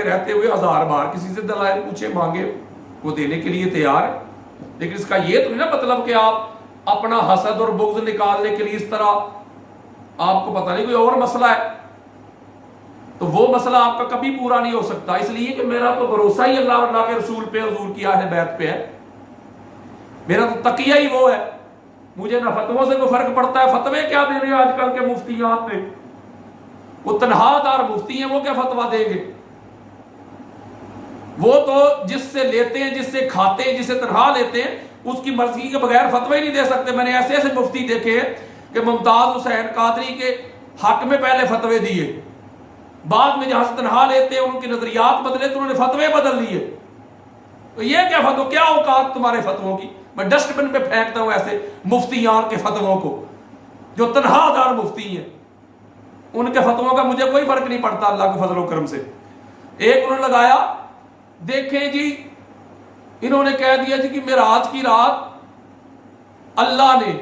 میں رہتے ہوئے 1000 بار کسی سے دلائل پوچھے مانگے وہ دینے کے لیے تیار ہے، لیکن اس کا یہ تو نہیں نا مطلب کہ آپ اپنا حسد اور بغض نکالنے کے لیے اس طرح، آپ کو پتہ نہیں کوئی اور مسئلہ ہے تو وہ مسئلہ آپ کا کبھی پورا نہیں ہو سکتا، اس لیے کہ میرا تو بھروسہ ہی اللہ اور اللہ کے رسول پہ، حضور کی اہل بیت پہ ہے، میرا تو تقیہ ہی وہ ہے، مجھے نہ فتووں سے کوئی فرق پڑتا ہے۔ فتوے کیا دے رہے ہیں آج کل کے مفتیات میں، وہ تنہا دار مفتی ہیں، وہ کیا فتویٰ دیں گے؟ وہ تو جس سے لیتے ہیں، جس سے کھاتے ہیں، جس سے تنہا لیتے ہیں، اس کی مرضی کے بغیر فتوی ہی نہیں دے سکتے۔ میں نے ایسے ایسے مفتی دیکھے ہیں کہ ممتاز حسین قادری کے حق میں پہلے فتوے دیے، بعد میں جہاں سے تنہا لیتے ہیں ان کے نظریات بدلے تو انہوں نے فتوے بدل دیے۔ تو یہ کیا فتوی، کیا اوقات تمہارے فتووں کی؟ میں ڈسٹ بن پہ پھینکتا ہوں ایسے مفتیان کے فتووں کو جو تنہا دار مفتی ہیں، ان کے فتووں کا مجھے کوئی فرق نہیں پڑتا اللہ کے فضل و کرم سے۔ ایک انہوں نے لگایا، دیکھیں جی انہوں نے کہہ دیا جی کہ معراج کی رات اللہ نے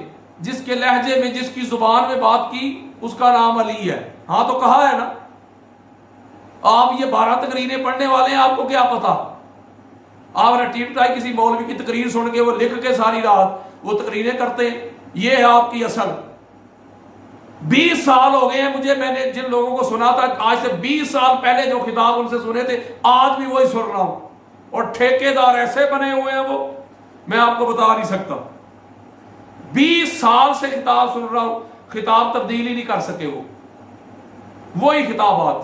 جس کے لہجے میں، جس کی زبان میں بات کی اس کا نام علی ہے۔ ہاں تو کہا ہے نا، آپ یہ 12 تقریریں پڑھنے والے ہیں، آپ کو کیا پتا؟ آپ نے ٹیپ ٹائی کسی مولوی کی تقریر سن کے وہ لکھ کے ساری رات وہ تقریریں کرتے ہیں، یہ ہے آپ کی اصل۔ 20 سال ہو گئے ہیں مجھے، میں نے جن لوگوں کو سنا تھا آج سے 20 سال پہلے جو خطاب ان سے سنے تھے آج بھی وہی سن رہا ہوں، اور ٹھیکیدار ایسے بنے ہوئے ہیں وہ میں آپ کو بتا نہیں سکتا۔ 20 سال سے خطاب سن رہا ہوں، خطاب تبدیل ہی نہیں کر سکے، وہ وہی خطابات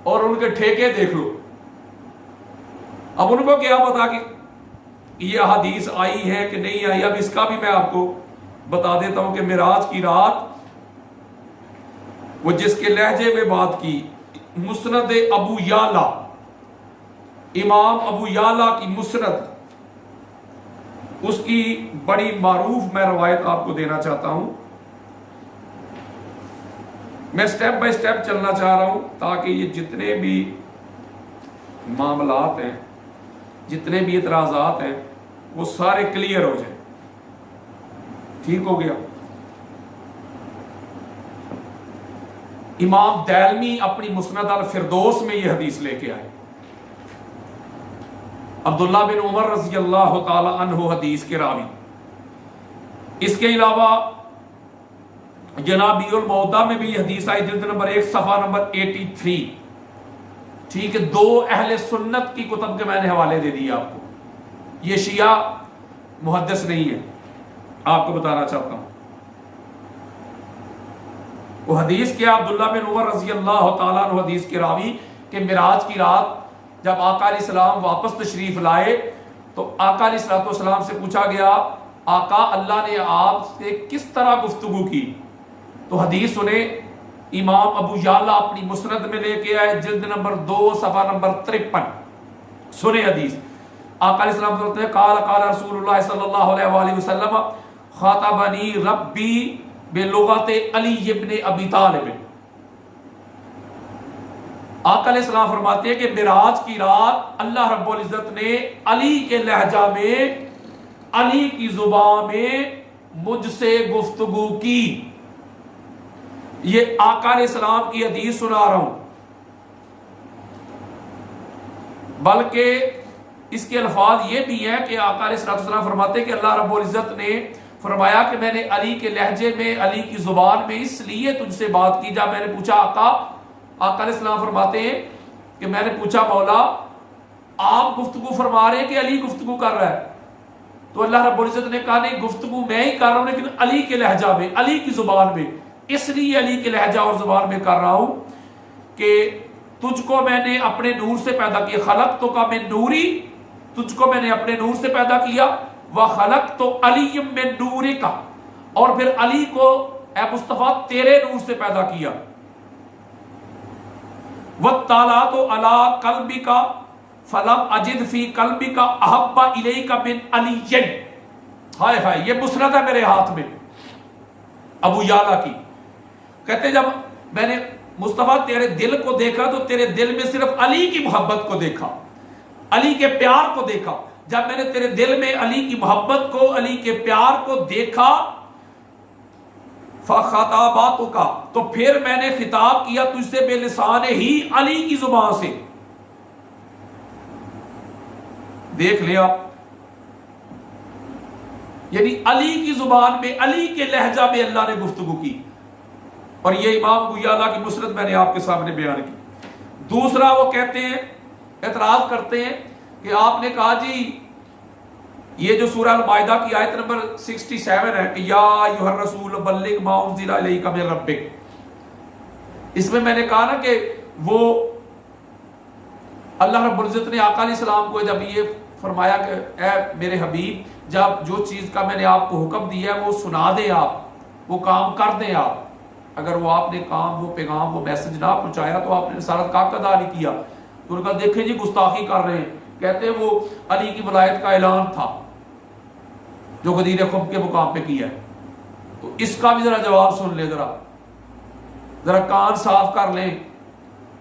اور ان کے ٹھیکے دیکھ لو۔ اب ان کو کیا پتا کہ یہ حدیث آئی ہے کہ نہیں آئی؟ اب اس کا بھی میں آپ کو بتا دیتا ہوں کہ معراج کی رات وہ جس کے لہجے میں بات کی، مسند ابو یعلا، امام ابو یعلا کی مسند، اس کی بڑی معروف میں روایت آپ کو دینا چاہتا ہوں۔ میں سٹیپ بائی سٹیپ چلنا چاہ رہا ہوں تاکہ یہ جتنے بھی معاملات ہیں، جتنے بھی اعتراضات ہیں وہ سارے کلیئر ہو جائیں۔ ٹھیک ہو گیا؟ امام دارمی اپنی مسند الفردوس میں یہ حدیث لے کے آئے، عبداللہ بن عمر رضی اللہ تعالی عنہ حدیث کے راوی۔ اس کے علاوہ جنابی الموضع میں بھی یہ حدیث آئی، جلد نمبر 1 صفحہ نمبر 83۔ ٹھیک ہے، 2 اہل سنت کی کتب کے میں نے حوالے دے دیے آپ کو، یہ شیعہ محدث نہیں ہے، آپ کو بتانا چاہتا ہوں۔ وہ حدیث کیا، عبداللہ بن عمر رضی اللہ تعالیٰ عنہ حدیث کے راوی کہ معراج کی رات جب آقا علیہ السلام واپس تشریف لائے تو آقا علیہ السلام سے پوچھا گیا، آقا اللہ نے آپ سے کس طرح گفتگو کی؟ تو حدیث سنے، امام ابو یعلا اپنی مسند میں لے کے آئے، جلد نمبر 2 صفحہ نمبر 53۔ سنے حدیث، آقا علیہ السلام فرماتے ہیں، قال قال رسول اللہ صلی اللہ علیہ وآلہ وسلم خاطبنی ربی بلغت علی ابن ابی طالب۔ آقا علیہ السلام فرماتے ہیں کہ معراج کی رات اللہ رب العزت نے علی کے لہجہ میں، علی کی زبان میں مجھ سے گفتگو کی۔ یہ آقا علیہ السلام کی حدیث سنا رہا ہوں، بلکہ اس کے الفاظ یہ بھی ہیں کہ آقا علیہ السلام فرماتے ہیں کہ اللہ رب العزت نے فرمایا کہ میں نے علی کے لہجے میں، علی کی زبان میں اس لیے تجھ سے بات کی۔ جب میں نے پوچھا آقا علیہ السلام فرماتے ہیں کہ میں نے پوچھا مولا آپ گفتگو فرما رہے ہیں کہ علی گفتگو کر رہا ہے؟ تو اللہ رب العزت نے کہا نہیں، گفتگو میں ہی کر رہا ہوں لیکن علی کے لہجہ میں، علی کی زبان میں، اس لیے علی کے لہجہ اور زبان میں کر رہا ہوں کہ تجھ کو میں نے اپنے نور سے پیدا کیا، خلقتک من نوری، تجھ کو میں نے اپنے نور سے پیدا کیا، وخلقت علی من نورک، اور پھر علی کو اے مصطفیٰ تیرے نور سے پیدا کیا، وَالطَّلَعْتُ عَلَىٰ قَلْبِكَ فَلَمْ أَجِدْ فِي قَلْبِكَ أَحَبَّ إِلَيْكَ مِنْ عَلِيٍّ۔ ہائے ہائے، یہ مسند ہے میرے ہاتھ میں ابو یعلا کی، کہتے جب میں نے مصطفیٰ تیرے دل کو دیکھا تو تیرے دل میں صرف علی کی محبت کو دیکھا، علی کے پیار کو دیکھا۔ جب میں نے تیرے دل میں علی کی محبت کو، علی کے پیار کو دیکھا، فَخَطَابَتُكَ، تو پھر میں نے خطاب کیا تجھ سے بے لسان ہی، علی کی زبان سے۔ دیکھ لیں آپ، یعنی علی کی زبان میں، علی کے لہجہ میں اللہ نے گفتگو کی، اور یہ امام گویالہ کی نصرت میں نے آپ کے سامنے بیان کی۔ دوسرا وہ کہتے ہیں، اعتراض کرتے ہیں کہ آپ نے کہا جی یہ جو سورہ المائدہ کی آیت نمبر 67 ہے کہ یا ایھا الرسول بلغ ما انزل الیک من ربک، اس میں نے کہا نا کہ وہ اللہ رب العزت نے آقا علیہ السلام کو جب یہ فرمایا کہ اے میرے حبیب، جب جو چیز کا میں نے آپ کو حکم دیا ہے وہ سنا دیں، آپ وہ کام کر دیں، آپ اگر وہ آپ نے کام، وہ پیغام، وہ میسج نہ پہنچایا تو آپ نے رسالت کا ادا نہیں کیا۔ تو انہوں نے کہا دیکھیں جی گستاخی کر رہے ہیں، کہتے ہیں وہ علی کی ولایت کا اعلان تھا جو غدیر خم کے مقام پہ کیا ہے۔ تو اس کا بھی ذرا جواب سن لیں، ذرا کان صاف کر لیں،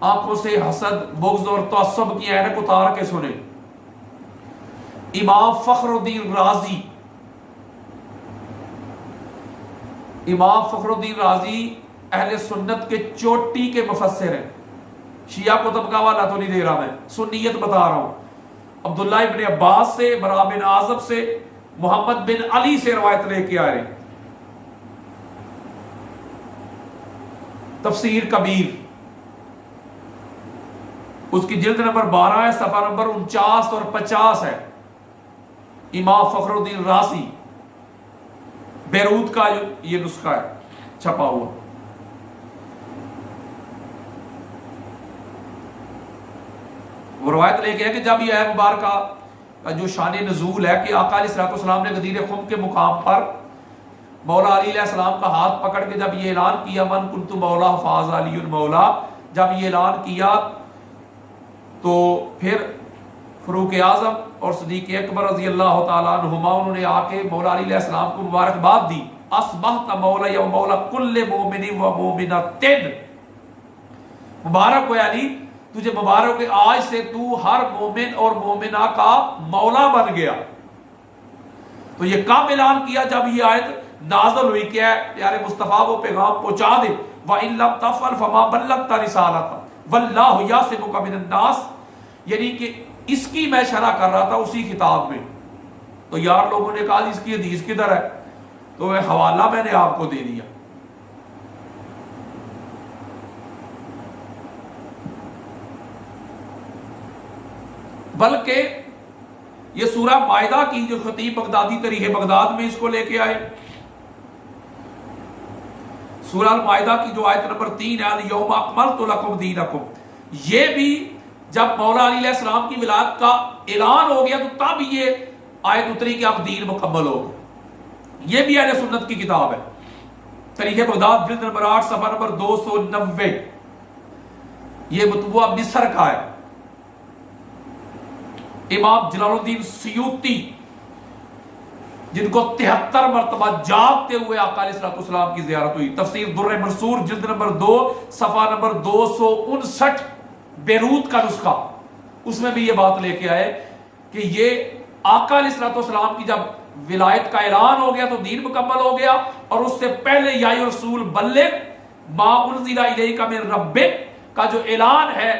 آنکھوں سے حسد، بغض اور تعصب کی عینک اتار کے سنیں۔ امام فخر الدین رازی، امام فخر الدین رازی اہل سنت کے چوٹی کے مفسر ہیں، شیعہ کو طبقہ والا تو نہیں دے رہا میں، سنیت بتا رہا ہوں۔ عبداللہ ابن عباس سے، برا بن عازب سے، محمد بن علی سے روایت لے کے آ رہے ہیں۔ تفسیر کبیر اس کی جلد نمبر 12 ہے، صفحہ نمبر 49 اور 50 ہے۔ امام فخر الدین رازی، بیروت کا یہ نسخہ ہے چھپا ہوا۔ وہ روایت لے کے ہے کہ جب یہ آیت مبارکہ جو شان نزول ہے کہ آقا علیہ السلام نے غدیر خم کے مقام پر مولا علی علیہ السلام کا ہاتھ پکڑ کے جب یہ اعلان کیا من کنت مولا فاز علی المولا، جب یہ اعلان کیا تو پھر فاروق اعظم اور صدیق اکبر رضی اللہ تعالیٰ عنہما انہوں نے آ کے مولا علی علیہ السلام کو مبارکباد دی، اصبحت مولا یا مولا کل مومن و مومنۃ، مبارک ہو علی، تجھے مبارک ہے، آج سے تو ہر مومن اور مومنہ کا مولا بن گیا۔ تو یہ کب اعلان کیا؟ جب یہ آیت نازل ہوئی کہ اے پیارے مصطفیٰ وہ پیغام پہنچا دے، وَإِن لَمْ تَفْعَلْ فَمَا بَلَّغْتَ رِسَالَتَهُ وَاللَّهُ يَعْصِمُكَ مِنَ النَّاسِ، یعنی کہ اس کی میں شرح کر رہا تھا اسی خطاب میں۔ تو یار لوگوں نے کہا اس کی حدیث کدھر ہے؟ تو وہ حوالہ میں نے آپ کو دے دیا۔ بلکہ یہ سورہ مائدہ کی جو خطیب بغدادی تاریخ بغداد میں اس کو لے کے آئے، سورہ المائدہ کی جو آیت نمبر 3 ہے الیوم اکملت لکم دینکم، یہ بھی جب مولا علی علیہ السلام کی ولادت کا اعلان ہو گیا تو تب یہ آیت اتری کہ اب دین مکمل ہو گیا۔ یہ بھی اہل سنت کی کتاب ہے، تاریخ بغداد جلد نمبر 8 صفحہ نمبر 290، یہ مطبوعہ مصر کا ہے۔ امام جلال الدین سیوطی جن کو 73 مرتبہ جاگتے ہوئے آقا علیہ السلام کی زیارت ہوئی، تفسیر در منصور جلد نمبر 2 صفحہ نمبر 259 بیروت کا نسخہ، اس میں بھی یہ بات لے کے آئے کہ یہ آقا علیہ السلام کی جب ولایت کا اعلان ہو گیا تو دین مکمل ہو گیا، اور اس سے پہلے یا رسول بلغ ما انزل الیک من ربک کا جو اعلان ہے،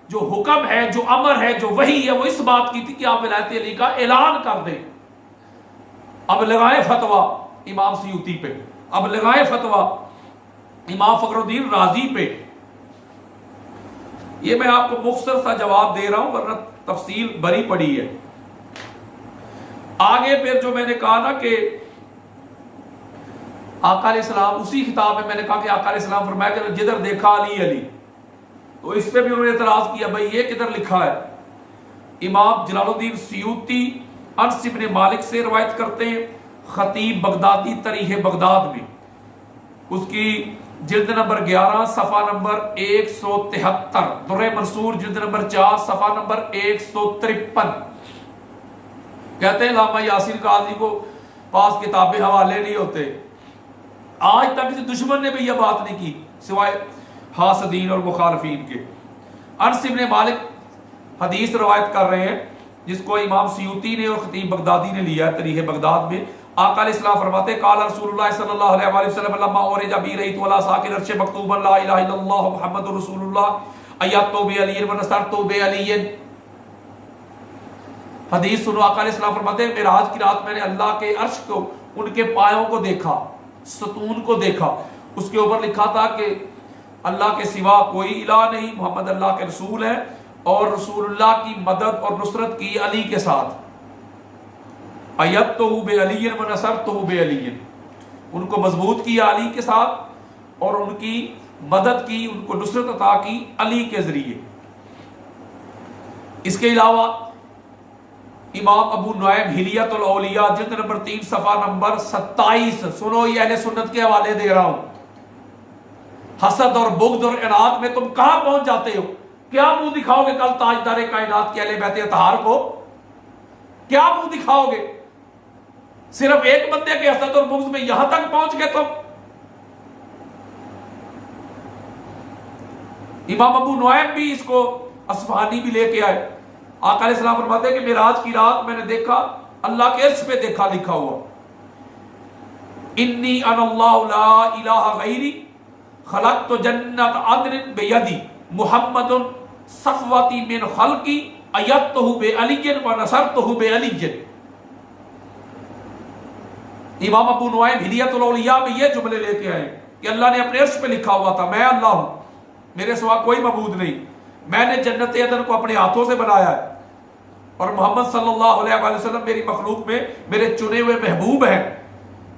جو حکم ہے، جو امر ہے، جو وحی ہے، وہ اس بات کی تھی کہ آپ ولایت علی کا اعلان کر دیں۔ اب لگائے فتویٰ امام سیوطی پہ، اب لگائے فتویٰ امام فخر الدین رازی پہ۔ یہ میں آپ کو مختصر سا جواب دے رہا ہوں ورنہ تفصیل بری پڑی ہے۔ آگے پھر جو میں نے کہا نا کہ آقا علیہ السلام اسی خطاب میں نے کہا کہ آقا علیہ السلام فرمایا کہ جدھر دیکھا علی علی، تو اس پہ بھی انہوں نے اعتراض کیا بھائی یہ کدھر لکھا ہے؟ امام جلال الدین سیوطی انس بن مالک سے روایت کرتے ہیں، خطیب بغدادی تاریخ بغداد میں اس کی جلد نمبر 11 صفحہ نمبر 173، در منصور جلد نمبر 4 صفحہ نمبر 153، کہتے ہیں علامہ یاسین قاضی کو پاس کتابیں حوالے نہیں ہوتے، آج تک کسی دشمن نے بھی یہ بات نہیں کی سوائے حاسدین اور مخالفین کے۔ انس بن مالک حدیث روایت کر رہے ہیں جس کو امام سیوطی نے اور خطیب بغدادی نے لیا ہے تاریخ بغداد میں۔ آقا علیہ السلام فرماتے ہیں قال رسول اللہ صلی اللہ علیہ وسلم لما اورج بی رأیت ولا ساکن عرش مکتوبا لا الہ الا اللہ محمد رسول اللہ ایت تو بعلی و نصرت بعلی، حدیث سنو، آقا علیہ السلام فرماتے ہیں معراج کی رات میں نے اللہ کے عرش کو، ان کے پایوں کو دیکھا، ستون کو دیکھا، اس کے اوپر لکھا تھا کہ اللہ کے سوا کوئی الہ نہیں، محمد اللہ کے رسول ہیں، اور رسول اللہ کی مدد اور نصرت کی علی کے ساتھ، ایدتہ بعلی و نصرتہ بعلی، ان کو مضبوط کیا علی کے ساتھ اور ان کی مدد کی، ان کو نصرت عطا کی علی کے ذریعے۔ اس کے علاوہ امام ابو نعیم حلیۃ الاولیاء جلد نمبر 3 صفحہ نمبر 27، سنو یہ اہل سنت کے حوالے دے رہا ہوں، حسد اور بغض اور عناد میں تم کہاں پہنچ جاتے ہو؟ کیا منہ دکھاؤ گے کل تاجدار کائنات کے اہل بیت اطہار کو؟ کیا منہ دکھاؤ گے؟ صرف ایک بندے کے حسد اور بغض میں یہاں تک پہنچ گئے تم؟ امام ابو نعیم بھی اس کو اصفہانی بھی لے کے آئے۔ آقا علیہ السلام فرماتے ہیں کہ معراج کی رات میں نے دیکھا، اللہ کے عرش پہ دیکھا لکھا ہوا، انی انا اللہ لا الہ غیری خلقت جنت عدن بیدی محمد صفوتی من خلقی ایدتہ بعلی و نصرتہ بعلی۔ امام ابو نعیم حلیۃ الاولیاء میں یہ جملے لے کے آئے کہ اللہ نے اپنے عرش پہ لکھا ہوا تھا میں اللہ ہوں، میرے سوا کوئی معبود نہیں، میں نے جنت عدن کو اپنے ہاتھوں سے بنایا ہے، اور محمد صلی اللہ علیہ وآلہ وسلم میری مخلوق میں میرے چنے ہوئے محبوب ہیں،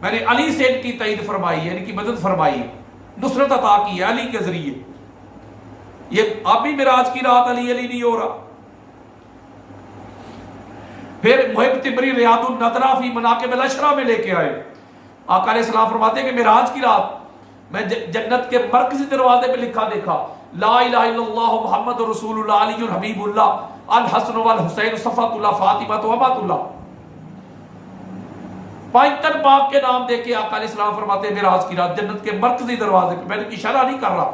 میں نے علی سے ان کی تائید فرمائی ہے، ان کی مدد فرمائی ہے، نصرت عطا کی ہے علی کے ذریعے۔ یہ اب بھی معراج کی رات علی علی نہیں ہو رہا۔ پھر محب تبری ریاض النظرہ فی مناقب الاشرا میں لے کے آئے، آقا علیہ السلام فرماتے ہیں کہ معراج کی رات میں جنت کے مرکزی دروازے پہ لکھا دیکھا لا الہ الا اللہ محمد رسول اللہ علی حبیب اللہ الحسن والحسین صفوۃ اللہ فاطمہ و امۃ اللہ، 75 باغ کے نام دے کے آقا علیہ السلام فرماتے ہیں معراج کی رات جنت کے مرکزی دروازے پہ، میں نے اشارہ نہیں کر رہا،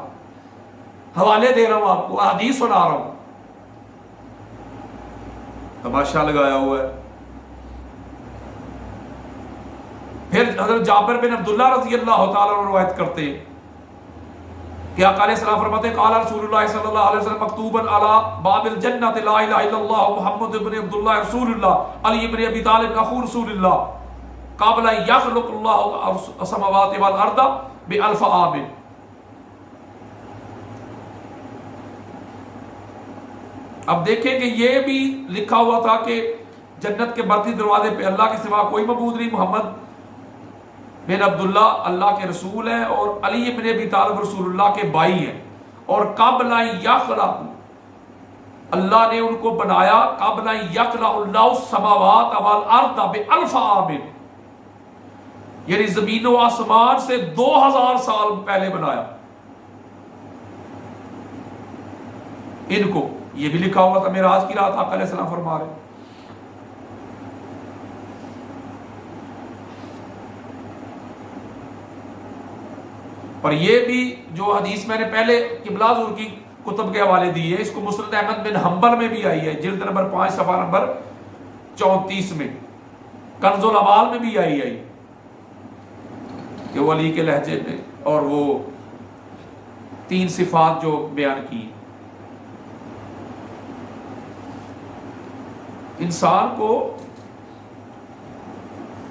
حوالے دے رہا ہوں آپ کو، حدیث سنا رہا ہوں، تماشا لگایا ہوا ہے۔ پھر حضرت جابر بن عبداللہ رضی اللہ تعالیٰ عنہ روایت کرتے ہیں کہ آقا علیہ السلام فرماتے ہیں قال رسول اللہ صلی اللہ علیہ وسلم مکتوبا علی باب الجنۃ لا الہ الا اللہ محمد بن عبداللہ رسول اللہ علی بن ابی طالب اخو رسول اللہ قبل ان یخلق اللہ السماوات والارض بألف عام۔ اب دیکھیں کہ یہ بھی لکھا ہوا تھا کہ جنت کے مرکزی دروازے پہ اللہ کے سوا کوئی معبود نہیں، محمد بن عبداللہ اللہ کے رسول ہیں اور علی بن ابی طالب رسول اللہ کے بھائی ہیں، اور قبل ان یخلق اللہ نے ان کو بنایا، قبل ان یخلق اللہ السماوات والارض بألف عام، یعنی زمین و آسمان سے 2000 سال پہلے بنایا ان کو۔ یہ بھی لکھا ہوا تھا معراج کی رات آقا علیہ السلام فرما رہے۔ اور یہ بھی جو حدیث میں نے پہلے قبلہ حضور کی کتب کے حوالے دی ہے، اس کو مسند احمد بن حنبل میں بھی آئی ہے، جلد نمبر 5 صفحہ نمبر 34 میں، کنز العمال میں بھی آئی کہ وہ علی کے لہجے میں، اور وہ 3 صفات جو بیان کی۔ انسان کو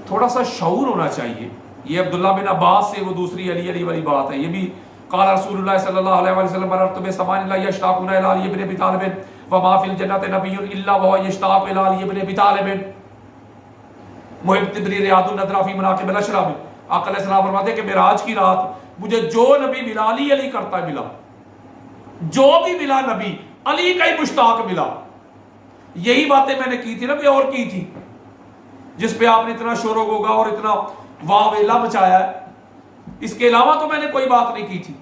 تھوڑا سا شعور ہونا چاہیے۔ یہ عبداللہ بن عباس سے وہ دوسری علی علی والی بات ہے، یہ بھی قال رسول اللہ صلی اللہ علیہ وسلم مررت بسمان لا یشتاقون الی علی بن ابی طالب وما فی الجنۃ نبی الا وهو یشتاق الی علی بن ابی طالب۔ محب تبری ریاض النظرہ فی مناقب الاشرا میں آقا علیہ السلام فرماتے ہیں کہ معراج کی رات مجھے جو نبی ملا علی علی کرتا ملا، جو بھی ملا نبی علی کا ہی مشتاق ملا۔ یہی باتیں میں نے کی تھی نا، کہ اور کی تھی جس پہ آپ نے اتنا شور و غوغا اور اتنا واہ ویلا مچایا ہے، اس کے علاوہ تو میں نے کوئی بات نہیں کی تھی۔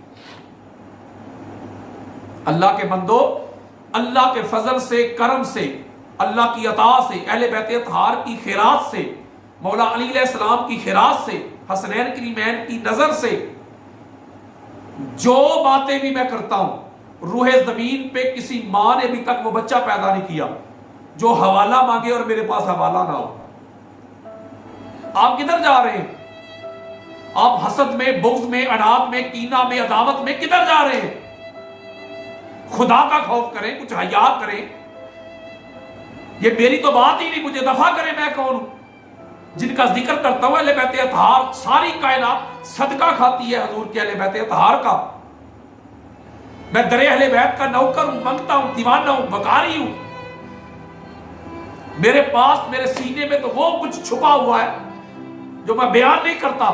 اللہ کے بندو، اللہ کے فضل سے، کرم سے، اللہ کی عطا سے، اہل بیت اطہار کی خیرات سے، مولا علی علیہ السلام کی خیرات سے، حسنین کریمین کی نظر سے جو باتیں بھی میں کرتا ہوں، روح زمین پہ کسی ماں نے ابھی تک وہ بچہ پیدا نہیں کیا جو حوالہ مانگے اور میرے پاس حوالہ نہ ہو۔ آپ کدھر جا رہے ہیں؟ آپ حسد میں، بغض میں، عناد میں، کینہ میں، عداوت میں کدھر جا رہے ہیں؟ خدا کا خوف کریں، کچھ حیا کریں۔ یہ میری تو بات ہی نہیں, مجھے دفع کرے میں کون ہوں. جن کا ذکر کرتا ہوں اہل بیت اطہار, ساری کائنات صدقہ کھاتی ہے حضور کے اہل بیت اطہار کا. میں در اہل بیت کا نوکر ہوں, منگتا ہوں, دیوانہ ہوں, بکاری ہوں. میرے پاس, میرے سینے میں تو وہ کچھ چھپا ہوا ہے جو میں بیان نہیں کرتا.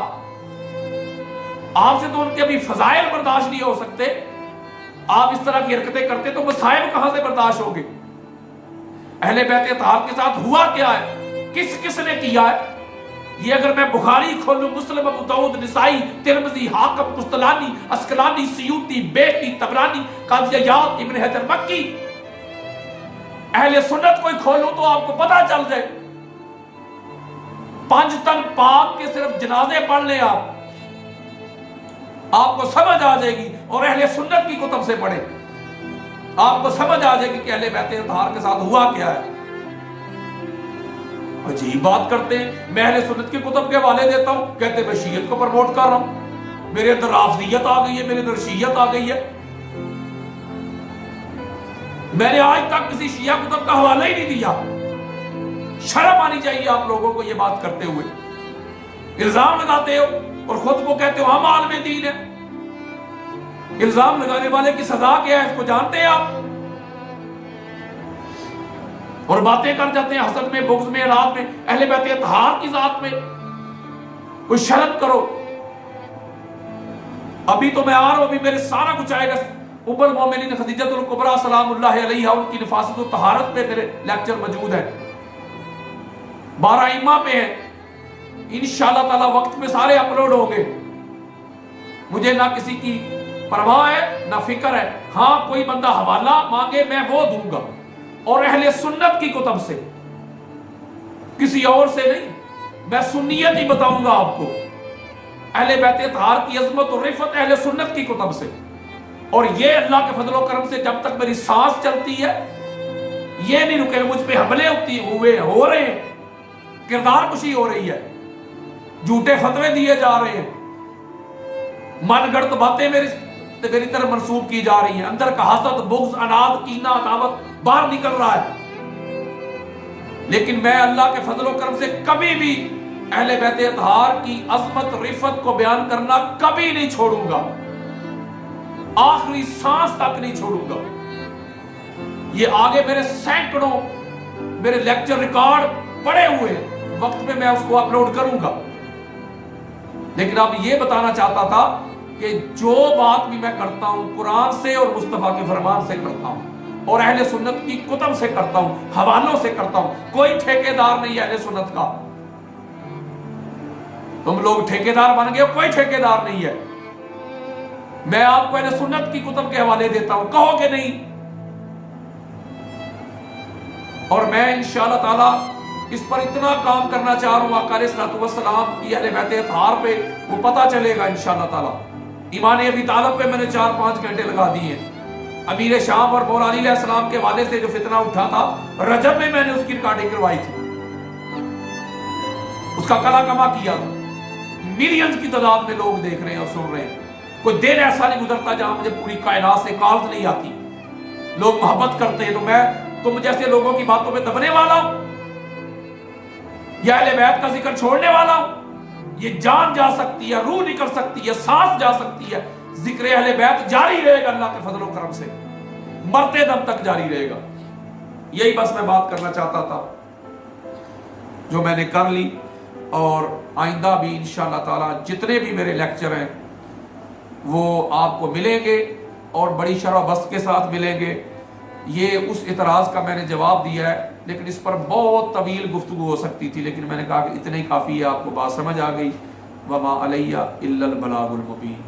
آپ سے تو ان کے ابھی فضائل برداشت نہیں ہو سکتے. آپ اس طرح کی حرکتیں کرتے تو مصائب کہاں سے برداشت ہوگے؟ اہل بیت اطہار کے ساتھ ہوا کیا ہے, کس کس نے کیا ہے؟ یہ اگر میں بخاری کھولوں, مسلم, ابو داؤد, نسائی, ترمذی, حاکم, قسطلانی, اسقلانی, سیوطی, بیہقی, طبرانی, قاضی عیاض, ابن حجر مکی, اہل سنت کوئی کھولوں تو آپ کو پتہ چل جائے. 5 تن پاک کے صرف جنازے پڑھ لیں آپ کو سمجھ آ جائے گی. اور اہل سنت کی کتب سے پڑھیں, آپ کو سمجھ آ جائے گی کہ اہل بیت اطہار کے ساتھ ہوا کیا ہے. عجیب بات کرتے ہیں. میں اہل سنت کی کتب کے حوالے دیتا ہوں, کہتے میں شیعت کو پروموٹ کر رہا ہوں, میرے اندر رافضیت آ گئی ہے, میرے اندر شیعت آ گئی ہے. میں نے آج تک کسی شیعہ کتب کا حوالہ ہی نہیں دیا. شرم آنی چاہیے آپ لوگوں کو یہ بات کرتے ہوئے. الزام لگاتے ہو اور خود کو کہتے ہو ہم عالم دین ہیں. الزام لگانے والے کی سزا کیا ہے اس کو جانتے ہیں آپ؟ اور باتیں کر جاتے ہیں حسد میں, بغض میں, اراد میں, اہل بیت اطہار کی ذات میں. کوئی شرم کرو. ابھی تو میں آ رہا ہوں, ابھی میرے سارا کچھ آئے گا. ام المومنین خدیجۃ الکبریٰ سلام اللہ علیہا, ان کی نفاست و طہارت پہ میرے لیکچر موجود ہے. 12 ائمہ پہ ہے. انشاءاللہ تعالی وقت میں سارے اپلوڈ ہوں گے. مجھے نہ کسی کی پرواہ ہے نہ فکر ہے. ہاں کوئی بندہ حوالہ مانگے میں وہ دوں گا, اور اہل سنت کی کتب سے, کسی اور سے نہیں. میں سنیت ہی بتاؤں گا آپ کو. اہل بیت اطہار کی عظمت اور رفعت اہل سنت کی کتب سے. اور یہ اللہ کے فضل و کرم سے جب تک میری سانس چلتی ہے یہ نہیں رکے. مجھ پہ حملے ہو رہے ہیں, کردار کشی ہو رہی ہے, جھوٹے فتوے دیے جا رہے ہیں, من گڑت باتیں میری طرف منسوب کی جا رہی ہیں. اندر کا حسد, بغض, عناد, کینہ, عداوت باہر نکل رہا ہے. لیکن میں اللہ کے فضل و کرم سے کبھی بھی اہل بیت اطہار کی عظمت رفعت کو بیان کرنا کبھی نہیں چھوڑوں گا. آخری سانس تک نہیں چھوڑوں گا. یہ آگے میرے سینکڑوں میرے لیکچر ریکارڈ پڑے ہوئے ہیں, وقت میں اس کو اپلوڈ کروں گا. لیکن اب یہ بتانا چاہتا تھا کہ جو بات بھی میں کرتا ہوں قرآن سے اور مصطفیٰ کے فرمان سے کرتا ہوں, اور اہل سنت کی کتب سے کرتا ہوں, حوالوں سے کرتا ہوں. کوئی ٹھیکیدار نہیں ہے اہل سنت کا. تم لوگ ٹھیکیدار بن گئے, کوئی ٹھیکیدار نہیں ہے. میں آپ کو اہل سنت کی کتب کے حوالے دیتا ہوں, کہو کہ نہیں. اور میں انشاءاللہ تعالی اس پر اتنا کام کرنا چاہ رہا ہوں, آقا علیہ الصلوۃ والسلام کی اہل بیت اطہار پہ وہ پتہ چلے گا انشاءاللہ تعالی. ایمان ابی طالب پہ میں نے 4-5 گھنٹے لگا دیے. امیر شام اور مولا علی علیہ السلام کے والے سے جو فتنہ اٹھا تھا رجب میں نے اس کی ریکارڈنگ کروائی تھی, اس کا کلا کما کیا تھا. ملینز کی تعداد میں لوگ دیکھ رہے ہیں اور سن رہے ہیں. کوئی دن ایسا نہیں گزرتا جہاں مجھے پوری کائنات سے کالت نہیں آتی. لوگ محبت کرتے ہیں تو میں تم جیسے لوگوں کی باتوں پہ دبنے والا ہوں یا اہل بیت کا ذکر چھوڑنے والا ہوں؟ یہ جان جا سکتی ہے, روح نکل سکتی ہے, سانس جا سکتی ہے. ذکر اہل بیت جاری رہے گا اللہ کے فضل و کرم سے, مرتے دم تک جاری رہے گا. یہی بس میں بات کرنا چاہتا تھا جو میں نے کر لی. اور آئندہ بھی انشاءاللہ تعالی جتنے بھی میرے لیکچر ہیں وہ آپ کو ملیں گے اور بڑی شرح و بست کے ساتھ ملیں گے. یہ اس اعتراض کا میں نے جواب دیا ہے, لیکن اس پر بہت طویل گفتگو ہو سکتی تھی, لیکن میں نے کہا کہ اتنا ہی کافی ہے, آپ کو بات سمجھ آ گئی. وما علیہ الا البلاغ المبین.